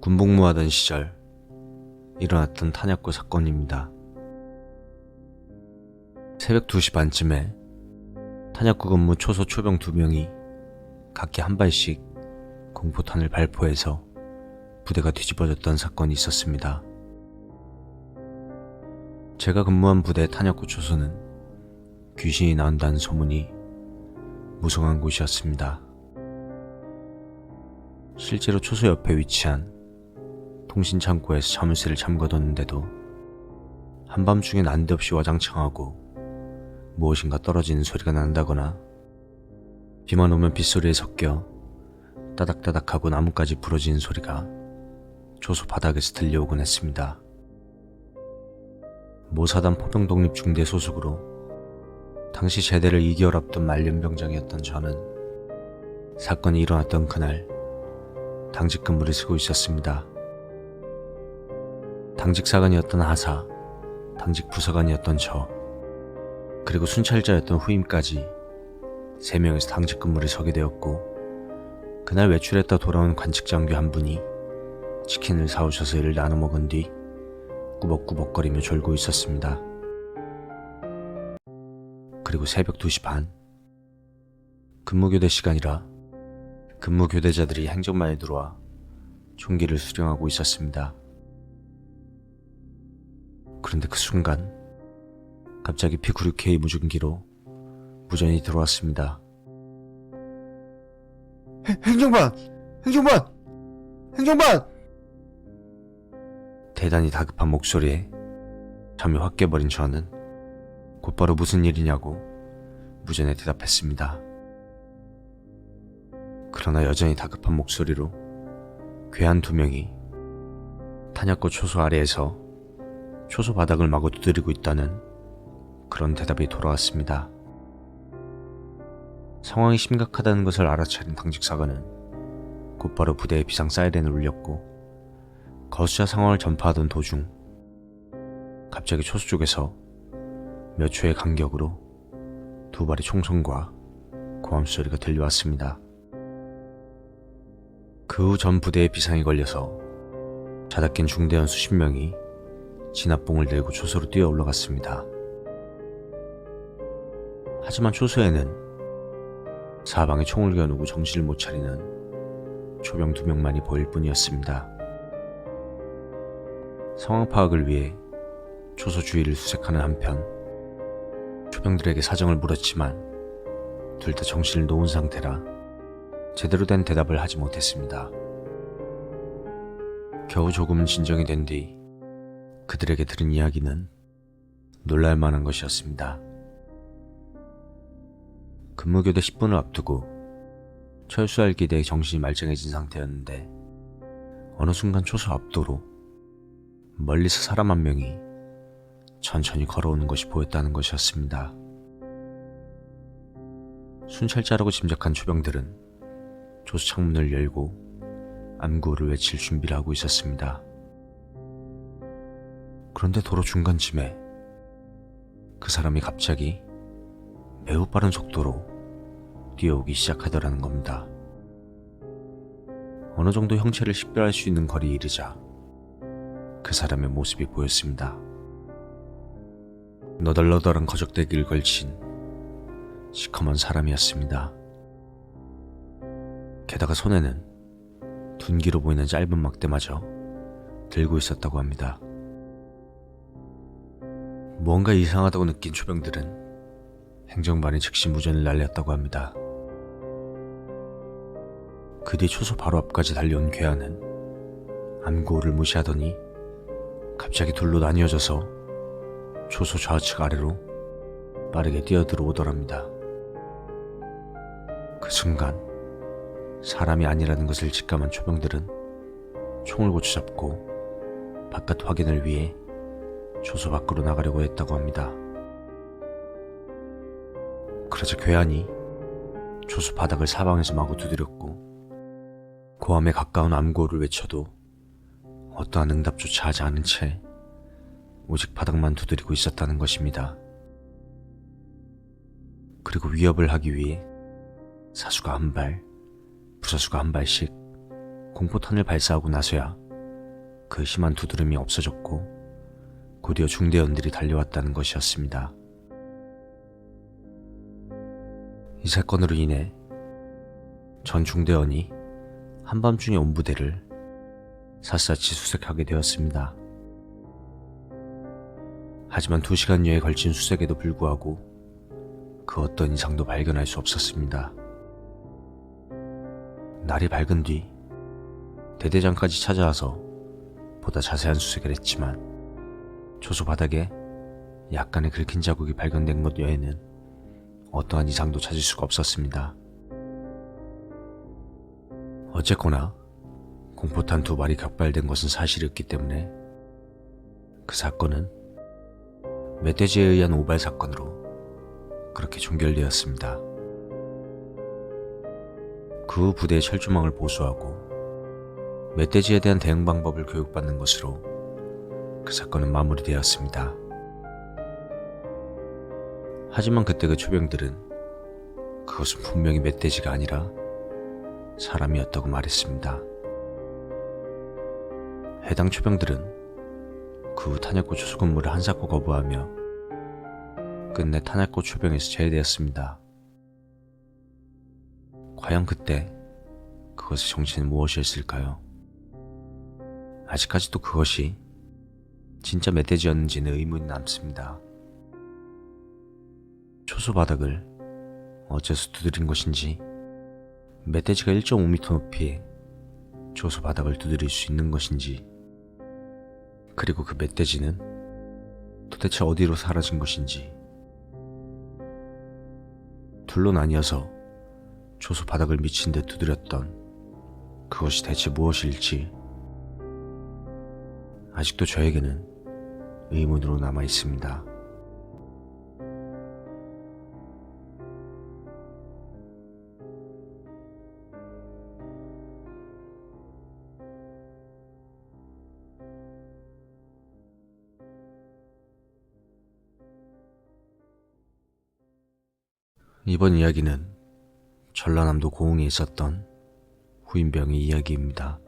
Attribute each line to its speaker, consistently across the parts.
Speaker 1: 군복무하던 시절 일어났던 탄약고 사건입니다. 새벽 2시 반쯤에 탄약고 근무 초소 초병 2명이 각기 한 발씩 공포탄을 발포해서 부대가 뒤집어졌던 사건이 있었습니다. 제가 근무한 부대 탄약고 초소는 귀신이 나온다는 소문이 무성한 곳이었습니다. 실제로 초소 옆에 위치한 통신창고에서 자물쇠를 잠궈뒀는데도 한밤중에 난데없이 와장창하고 무엇인가 떨어지는 소리가 난다거나 비만 오면 빗소리에 섞여 따닥따닥하고 나뭇가지 부러지는 소리가 초소 바닥에서 들려오곤 했습니다. 모사단 포병독립중대 소속으로 당시 제대를 2개월 앞둔 말년병장이었던 저는 사건이 일어났던 그날 당직 근무를 쓰고 있었습니다. 당직 사관이었던 하사, 당직 부사관이었던 저, 그리고 순찰자였던 후임까지 3명에서 당직 근무를 서게 되었고, 그날 외출했다 돌아온 관측장교 한 분이 치킨을 사오셔서 이를 나눠 먹은 뒤 꾸벅꾸벅거리며 졸고 있었습니다. 그리고 새벽 2시 반, 근무교대 시간이라 근무교대자들이 행정반에 들어와 총기를 수령하고 있었습니다. 그런데 그 순간 갑자기 P96K 무전기로 무전이 들어왔습니다.
Speaker 2: 행정반! 행정반! 행정반!
Speaker 1: 대단히 다급한 목소리에 잠이 확 깨버린 저는 곧바로 무슨 일이냐고 무전에 대답했습니다. 그러나 여전히 다급한 목소리로 괴한 2명이 탄약고 초소 아래에서 초소 바닥을 마구 두드리고 있다는 그런 대답이 돌아왔습니다. 상황이 심각하다는 것을 알아차린 당직사관은 곧바로 부대에 비상 사이렌을 울렸고, 거수자 상황을 전파하던 도중 갑자기 초소 쪽에서 몇 초의 간격으로 2발의 총성과 고함 소리가 들려왔습니다. 그 후 전 부대의 비상이 걸려서 자다 깬 중대원 수십 명이 진압봉을 들고 초소로 뛰어 올라갔습니다. 하지만 초소에는 사방에 총을 겨누고 정신을 못 차리는 초병 2명만이 보일 뿐이었습니다. 상황 파악을 위해 초소 주위를 수색하는 한편 초병들에게 사정을 물었지만 둘 다 정신을 놓은 상태라 제대로 된 대답을 하지 못했습니다. 겨우 조금은 진정이 된 뒤 그들에게 들은 이야기는 놀랄만한 것이었습니다. 근무교대 10분을 앞두고 철수할 기대에 정신이 말짱해진 상태였는데 어느 순간 초소 앞도로 멀리서 사람 한 명이 천천히 걸어오는 것이 보였다는 것이었습니다. 순찰자라고 짐작한 초병들은 초소 창문을 열고 암구호를 외칠 준비를 하고 있었습니다. 그런데 도로 중간쯤에 그 사람이 갑자기 매우 빠른 속도로 뛰어오기 시작하더라는 겁니다. 어느 정도 형체를 식별할 수 있는 거리에 이르자 그 사람의 모습이 보였습니다. 너덜너덜한 거적대기를 걸친 시커먼 사람이었습니다. 게다가 손에는 둔기로 보이는 짧은 막대마저 들고 있었다고 합니다. 무언가 이상하다고 느낀 초병들은 행정반이 즉시 무전을 날렸다고 합니다. 그 뒤 초소 바로 앞까지 달려온 괴한은 암구호를 무시하더니 갑자기 둘로 나뉘어져서 초소 좌측 아래로 빠르게 뛰어들어오더랍니다. 그 순간 사람이 아니라는 것을 직감한 초병들은 총을 고추잡고 바깥 확인을 위해 초소 밖으로 나가려고 했다고 합니다. 그러자 괴한이 초소 바닥을 사방에서 마구 두드렸고 고함에 가까운 암구호를 외쳐도 어떠한 응답조차 하지 않은 채 오직 바닥만 두드리고 있었다는 것입니다. 그리고 위협을 하기 위해 사수가 한 발, 부사수가 한 발씩 공포탄을 발사하고 나서야 그 심한 두드름이 없어졌고 곧이어 중대원들이 달려왔다는 것이었습니다. 이 사건으로 인해 전 중대원이 한밤중에 온 부대를 샅샅이 수색하게 되었습니다. 하지만 2시간여에 걸친 수색에도 불구하고 그 어떤 이상도 발견할 수 없었습니다. 날이 밝은 뒤 대대장까지 찾아와서 보다 자세한 수색을 했지만 초소 바닥에 약간의 긁힌 자국이 발견된 것 외에는 어떠한 이상도 찾을 수가 없었습니다. 어쨌거나 공포탄 2발이 격발된 것은 사실이었기 때문에 그 사건은 멧돼지에 의한 오발 사건으로 그렇게 종결되었습니다. 그 후 부대의 철조망을 보수하고 멧돼지에 대한 대응 방법을 교육받는 것으로 그 사건은 마무리되었습니다. 하지만 그때 그 초병들은 그것은 분명히 멧돼지가 아니라 사람이었다고 말했습니다. 해당 초병들은 그 후 탄약고 초소 근무를 한사코 거부하며 끝내 탄약고 초병에서 제외되었습니다. 과연 그때 그것의 정체는 무엇이었을까요? 아직까지도 그것이 진짜 멧돼지였는지는 의문이 남습니다. 초소 바닥을 어째서 두드린 것인지, 멧돼지가 1.5m 높이에 초소 바닥을 두드릴 수 있는 것인지, 그리고 그 멧돼지는 도대체 어디로 사라진 것인지, 둘로 나뉘어서 초소 바닥을 미친 듯 두드렸던 그것이 대체 무엇일지 아직도 저에게는 의문으로 남아 있습니다. 이번 이야기는 전라남도 고흥에 있었던 후임병의 이야기입니다.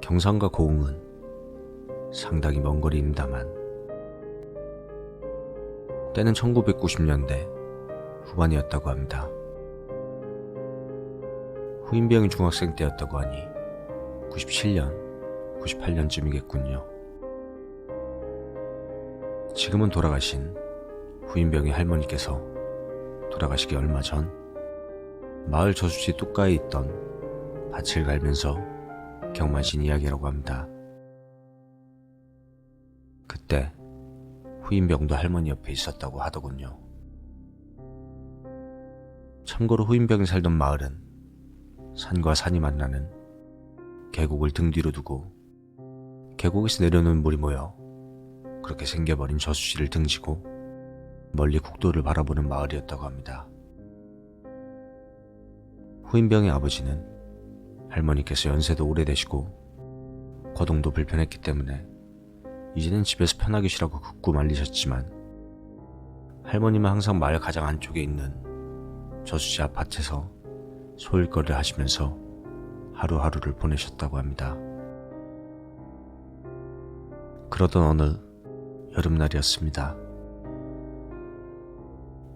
Speaker 1: 경상과 고흥은 상당히 먼 거리입니다만 때는 1990년대 후반이었다고 합니다. 후임병이 중학생 때였다고 하니 97년, 98년쯤이겠군요. 지금은 돌아가신 후임병의 할머니께서 돌아가시기 얼마 전 마을 저수지 뚝가에 있던 밭을 갈면서 경마신 이야기라고 합니다. 그때 후임병도 할머니 옆에 있었다고 하더군요. 참고로 후임병이 살던 마을은 산과 산이 만나는 계곡을 등 뒤로 두고 계곡에서 내려오는 물이 모여 그렇게 생겨버린 저수지를 등지고 멀리 국도를 바라보는 마을이었다고 합니다. 후임병의 아버지는 할머니께서 연세도 오래되시고 거동도 불편했기 때문에 이제는 집에서 편하게 쉬라고 굳고 말리셨지만 할머님은 항상 마을 가장 안쪽에 있는 저수지 아파트에서 소일거리를 하시면서 하루하루를 보내셨다고 합니다. 그러던 어느 여름날이었습니다.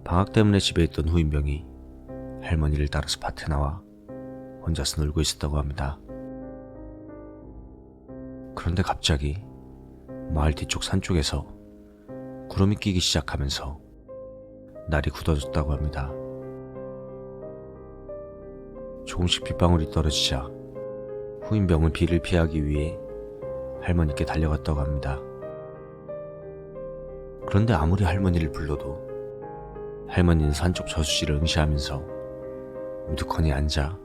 Speaker 1: 방학 때문에 집에 있던 후임병이 할머니를 따라서 밭에 나와 혼자서 놀고 있었다고 합니다. 그런데 갑자기 마을 뒤쪽 산 쪽에서 구름이 끼기 시작하면서 날이 굳어졌다고 합니다. 조금씩 빗방울이 떨어지자 후임병은 비를 피하기 위해 할머니께 달려갔다고 합니다. 그런데 아무리 할머니를 불러도 할머니는 산쪽 저수지를 응시하면서 우두커니 앉아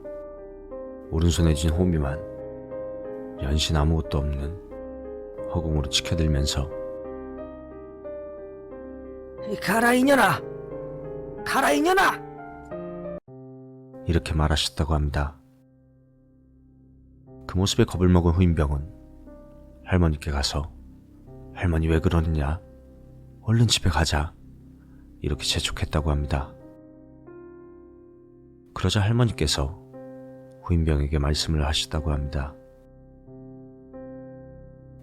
Speaker 1: 오른손에 쥔 호미만 연신 아무것도 없는 허공으로 치켜들면서
Speaker 3: 가라 이년아! 가라 이년아!
Speaker 1: 이렇게 말하셨다고 합니다. 그 모습에 겁을 먹은 후임병은 할머니께 가서 할머니 왜 그러느냐? 얼른 집에 가자. 이렇게 재촉했다고 합니다. 그러자 할머니께서 후임병에게 말씀을 하셨다고 합니다.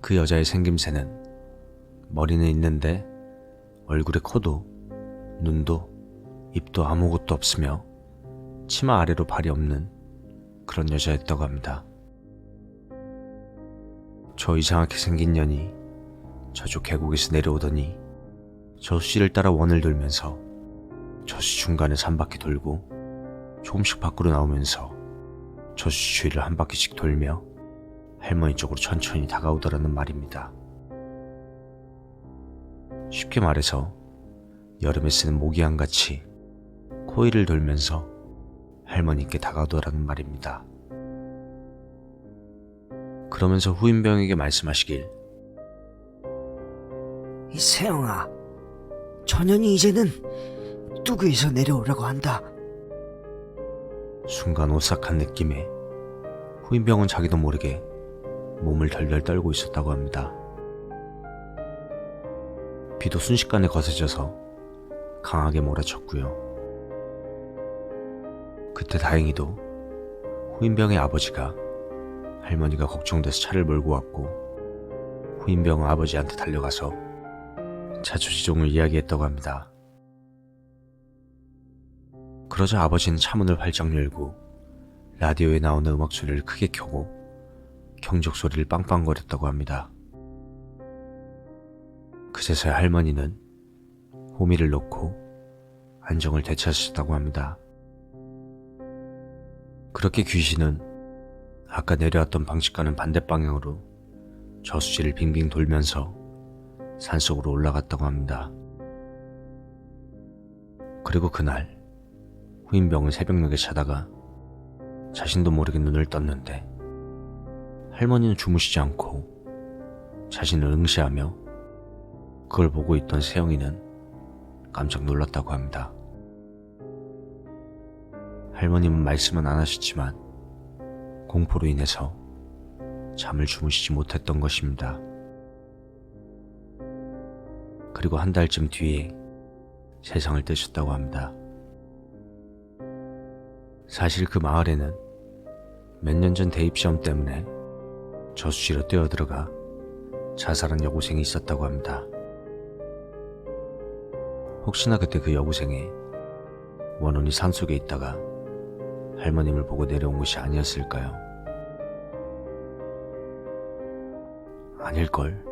Speaker 1: 그 여자의 생김새는 머리는 있는데 얼굴에 코도 눈도 입도 아무것도 없으며 치마 아래로 발이 없는 그런 여자였다고 합니다. 저 이상하게 생긴 년이 저쪽 계곡에서 내려오더니 저수지를 따라 원을 돌면서 저수지 중간에서 한 바퀴 돌고 조금씩 밖으로 나오면서 저수지 주위를 한 바퀴씩 돌며 할머니 쪽으로 천천히 다가오더라는 말입니다. 쉽게 말해서 여름에 쓰는 모기향같이 코일을 돌면서 할머니께 다가오더라는 말입니다. 그러면서 후임병에게 말씀하시길,
Speaker 3: 이 세영아, 전현이 이제는 뚜구에서 내려오라고 한다.
Speaker 1: 순간 오싹한 느낌에 후임병은 자기도 모르게 몸을 덜덜 떨고 있었다고 합니다. 비도 순식간에 거세져서 강하게 몰아쳤고요. 그때 다행히도 후임병의 아버지가 할머니가 걱정돼서 차를 몰고 왔고 후임병은 아버지한테 달려가서 자초지종을 이야기했다고 합니다. 그러자 아버지는 차문을 활짝 열고 라디오에 나오는 음악 소리를 크게 켜고 경적 소리를 빵빵거렸다고 합니다. 그제서야 할머니는 호미를 놓고 안정을 되찾으셨다고 합니다. 그렇게 귀신은 아까 내려왔던 방식과는 반대 방향으로 저수지를 빙빙 돌면서 산속으로 올라갔다고 합니다. 그리고 그날 후임병은 새벽녘에 자다가 자신도 모르게 눈을 떴는데 할머니는 주무시지 않고 자신을 응시하며 그걸 보고 있던 세영이는 깜짝 놀랐다고 합니다. 할머님은 말씀은 안 하셨지만 공포로 인해서 잠을 주무시지 못했던 것입니다. 그리고 한 달쯤 뒤에 세상을 뜨셨다고 합니다. 사실 그 마을에는 몇 년 전 대입시험 때문에 저수지로 뛰어들어가 자살한 여고생이 있었다고 합니다. 혹시나 그때 그 여고생의 원혼이 산속에 있다가 할머님을 보고 내려온 것이 아니었을까요? 아닐걸.